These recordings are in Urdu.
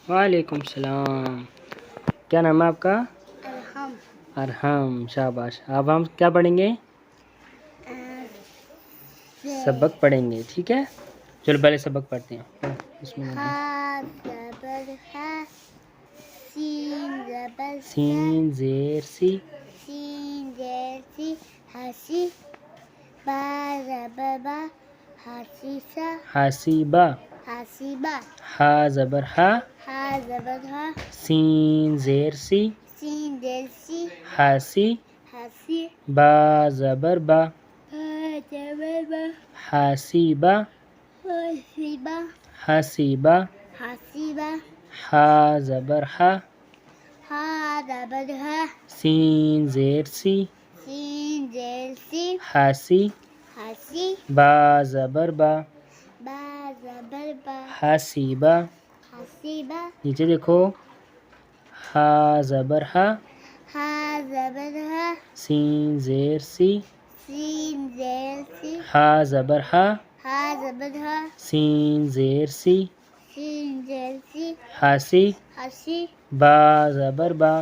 وعلیکم السلام. کیا نام ہے آپ کا؟ ارحم. ارحم. شاباش. اب ہم کیا پڑھیں گے؟ سبق پڑھیں گے. ٹھیک ہے، چلو پہلے سبق پڑھتے ہیں. بسم اللہ. ہا زبر ہا، سین زبر سین زیر سی. سین زیر سی ہسی، با زبر با حسیسا حسیبہ. حسیبہ، ہا زبر ہا. ہا زبر ہا، سین زیر سی. سین زیر سی حسی. ہسی، با زبر با. با زبر با حسیبہ. حسیبہ، حسیبہ. حسیبہ، ہا زبر ہا. ہا زبر ہا، سین زیر سی. سین زیر سی حسی. ہسی، با زبر با. با زبر با حسیبہ. حسیبہ، نیچے دیکھو. ہا زبر ہا. ہا زبر ہا، سین زیر سی. سین زیر سی ہا زبر ہا. ہا زبر ہا، سین زیر سی. سین زیر سی حسی. ہسی، با زبر با.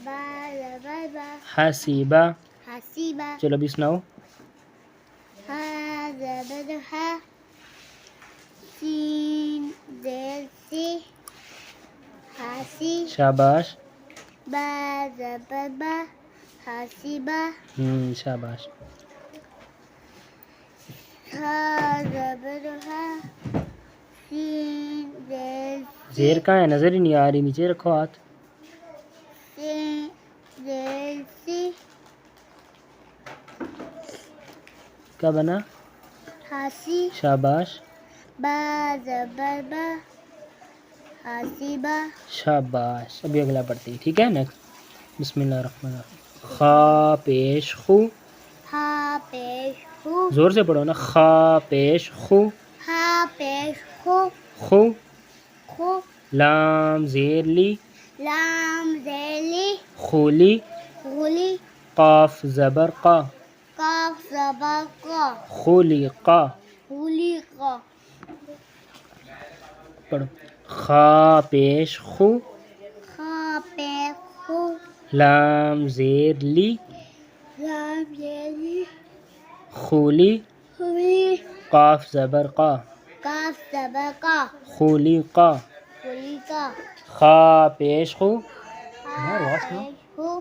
با زبر با حسیبہ. حسیبہ. چلو ابھی سناؤ. ہا زبر ہا، سین زیر سی ہسی، شاباش. با زبر با حسیبہ. شاباش. ہا زبر ہا، سین زیر سی زیر کہاں ہے؟ نظر ہی نہیں آ رہی. نیچے رکھو ہاتھ. سین زیر سی کیا بنا؟ ہسی، شاباش. با زبر با حسیبہ. شاباش. ابھی اگلا پڑھتے ہیں. ٹھیک ہے. نیکسٹ. بسم اللہ الرحمن الرحیم. خا پیش خو. ہا پیش خو، زور سے پڑھو نا. خا پیش خو. ہا پیش خو، خو. خو، لام زیر لی. لام زیر لی خولی. خولی، قاف زبر قا. کاف زبر کا خولی قا. خولی کا. پڑھو. خا پیش خو. خا پیش خو، لام زیر لی. لام زیر لی خولی. خولی، قاف زبر قا. کاف زبر کا خولی قا. خولی کا. خا پیش خو. خا پیش خو،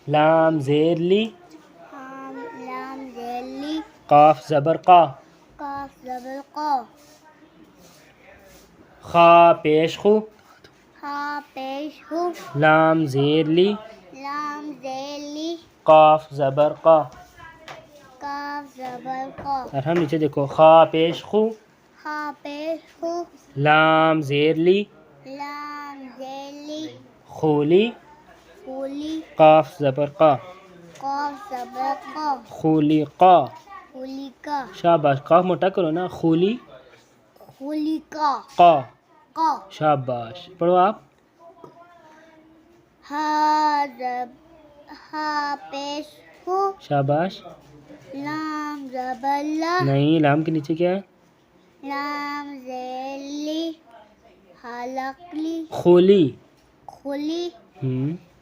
لام زیر لی. لام زیر لی قاف زبر قا. کاف زبر کا. خا پیش خو. خا پیش خو، لام زیر لی. لام زیر لی قاف زبر قا. کاف زبر کا. ارحم نیچے دیکھو. خا پیش خو. خا پیش خو، لام زیر لی. لام زیر لی خولی. خولی، قاف زبر قا. قاف زبر کا. خولی قا. خولی کا. شاباش. قاف موٹا کرو نا. خولی خولی کا. قا. کا. شاباش. پڑھو آپ. ہا پیش خو، شاباش. لام زبر لا، نہیں، لام کے نیچے کیا ہے؟ لام زیر لی حلق لی خولی. خولی،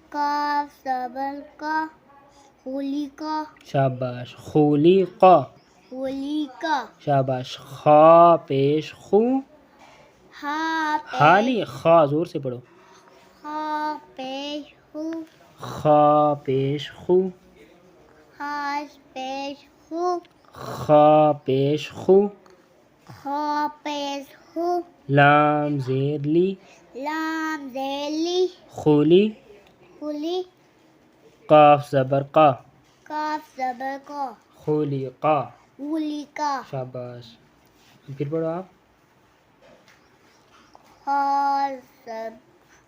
کاف زبر کا خولی کا. شاباش. خولی قا. خولی کا. شاباش. خا پیش خو. ہا ہا پیش نہیں، خا. زور سے پڑھو. خا پیش خو، خا پیش خو. خا پیش خو، خا پیش خو. خا پیش خو، لام زیر لی. لام زیر لی خولی. خولی، قاف زبر قا. کاف زبر کا. خولی قا. خولی کا. شاباش. پھر پڑھو آپ.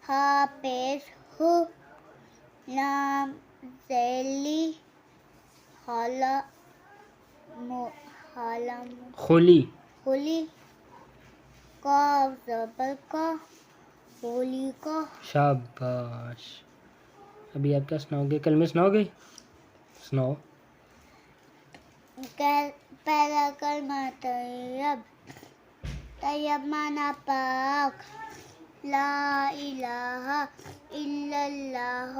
ہا پیش خو، لام زیر لی خولی. خولی، کاف زبر کا خولی کا. شاباش. ابھی آپ کیا سناؤ گے؟ کلمے سناؤ گے؟ سناؤ. پہلا کلمہ طیب. طیب مانا پاک. لا الہ الا اللہ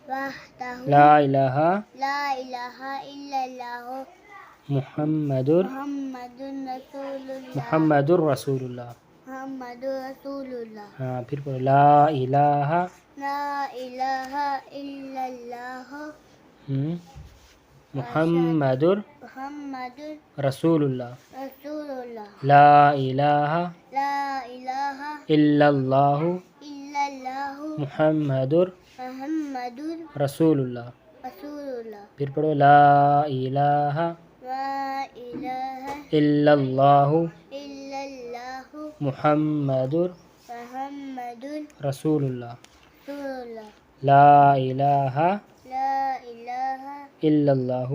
وحدہ لا الہ لا الہ الا اللہ محمد محمد رسول اللہ محمد رسول اللہ. محمد رسول اللہ. ہاں پھر پڑھو لا الہ لا الہ الا اللہ محمد محمد رسول اللہ. رسول اللہ. لا الہ لا الہ الا اللہ الا اللہ محمد محمد رسول اللہ. رسول اللہ. پھر پڑھو لا الہ لا الہ الا اللہ الا اللہ محمد محمد رسول اللہ. رسول اللہ. لا الہ لا الہ الا اللہ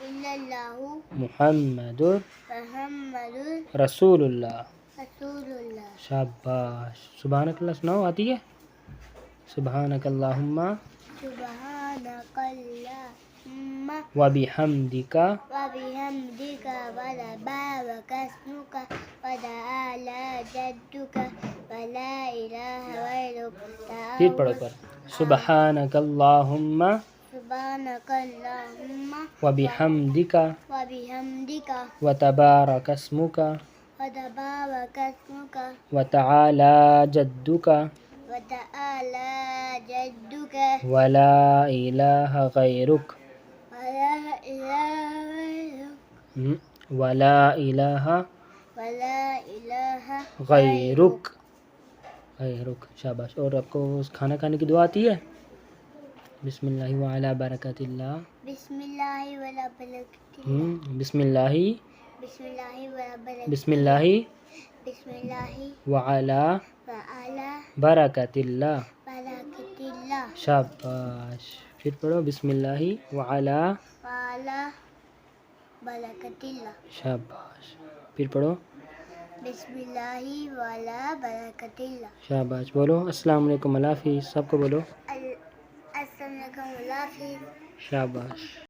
الا اللہ محمد محمد رسول اللہ. رسول اللہ. شاباش. سبحانک اللہ سناؤ، آتی ہے؟ سبحانک اللہم سبحانک اللہم وبحمدک وبحمدک وتبارک اسمک وتعالی جدک ولا الہ غیرک. پھر پڑھو پر سبحانک اللہم سبحانک اللہم وبحمدک وبحمدک وتبارک اسمک وتبارک اسمک وتعالی جدک وتعالی جدک ولا الہ غیرک ولا الہ غیرک ولا الہ ولا الہ غیرک. غیرک. شاباش. اور آپ کو کھانا کھانے کی دعا آتی ہے؟ بسم اللہ وعلی برکات اللہ. بسم اللہ ولا برکت بسم اللہ بسم اللہ ولا برکت بسم اللہ بسم اللہ وعلی وعلی برکات اللہ. برکت اللہ. شاباش. پھر پڑھو بسم اللہ وعلی. وعلی برکت اللہ. شاباش. پھر پڑھو بسم اللہ وعلی برکت اللہ. شاباش. بولو السلام علیکم اللہ حافظ. سب کو بولو السلام علیکم اللہ حافظ. شاباش.